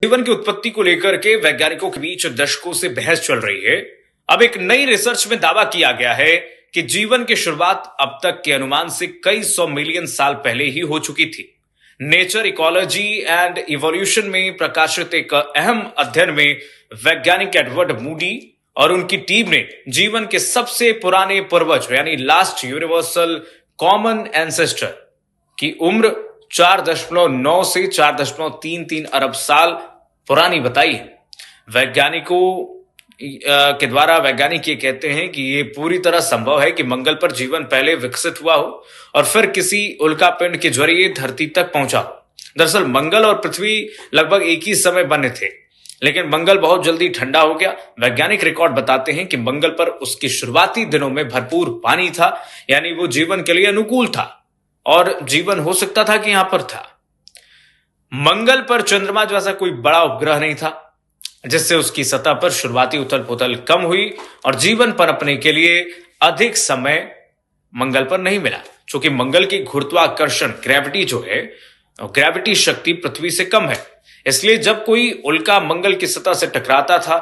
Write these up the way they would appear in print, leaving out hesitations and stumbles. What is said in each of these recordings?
जीवन की उत्पत्ति को लेकर के वैज्ञानिकों के बीच दशकों से बहस चल रही है। अब एक नई रिसर्च में दावा किया गया है कि जीवन की शुरुआत अब तक के अनुमान से कई 100 मिलियन साल पहले ही हो चुकी थी। नेचर इकोलॉजी एंड इवोल्यूशन में प्रकाशित एक अहम अध्ययन में वैज्ञानिक एडवर्ड मूडी और उनकी टीम ने जीवन के सबसे पुराने पूर्वज यानी लास्ट यूनिवर्सल कॉमन एंसेस्टर की उम्र 4.9 से 4.33 अरब साल पुरानी बताई है। वैज्ञानिकों के द्वारा वैज्ञानिक ये कहते हैं कि ये पूरी तरह संभव है कि मंगल पर जीवन पहले विकसित हुआ हो और फिर किसी उल्कापिंड के जरिए धरती तक पहुंचा हो। दरअसल मंगल और पृथ्वी लगभग एक ही समय बने थे, लेकिन मंगल बहुत जल्दी ठंडा हो गया। वैज्ञानिक रिकॉर्ड बताते हैं कि मंगल पर उसके शुरुआती दिनों में भरपूर पानी था, यानी वो जीवन के लिए अनुकूल था और जीवन हो सकता था कि यहां पर था। मंगल पर चंद्रमा जैसा कोई बड़ा उपग्रह नहीं था, जिससे उसकी सतह पर शुरुआती उथल पुथल कम हुई और जीवन पनपने के लिए अधिक समय मंगल पर नहीं मिला। चूंकि मंगल की गुरुत्वाकर्षण ग्रेविटी जो है, ग्रेविटी शक्ति पृथ्वी से कम है, इसलिए जब कोई उल्का मंगल की सतह से टकराता था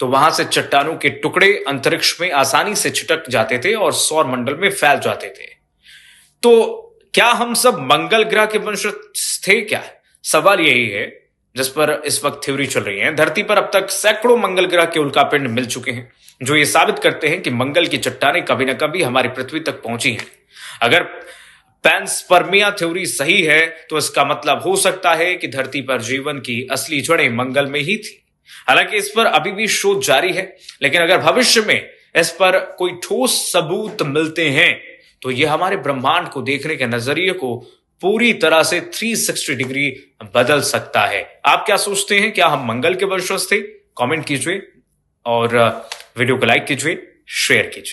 तो वहां से चट्टानों के टुकड़े अंतरिक्ष में आसानी से छिटक जाते थे और सौर मंडल में फैल जाते थे। तो क्या हम सब मंगल ग्रह के वंशज थे क्या? सवाल यही है जिस पर इस वक्त थ्योरी चल रही है। धरती पर अब तक सैकड़ों मंगल ग्रह के उल्कापिंड मिल चुके हैं, जो ये साबित करते हैं कि मंगल की चट्टानें कभी न कभी हमारी पृथ्वी तक पहुंची हैं। अगर पैंसपर्मिया थ्योरी सही है तो इसका मतलब हो सकता है कि धरती पर जीवन की असली जड़ें मंगल में ही थी। हालांकि इस पर अभी भी शोध जारी है, लेकिन अगर भविष्य में इस पर कोई ठोस सबूत मिलते हैं तो यह हमारे ब्रह्मांड को देखने के नजरिए को पूरी तरह से 360 डिग्री बदल सकता है। आप क्या सोचते हैं? क्या हम मंगल के वंशज थे? कमेंट कीजिए और वीडियो को लाइक कीजिए, शेयर कीजिए।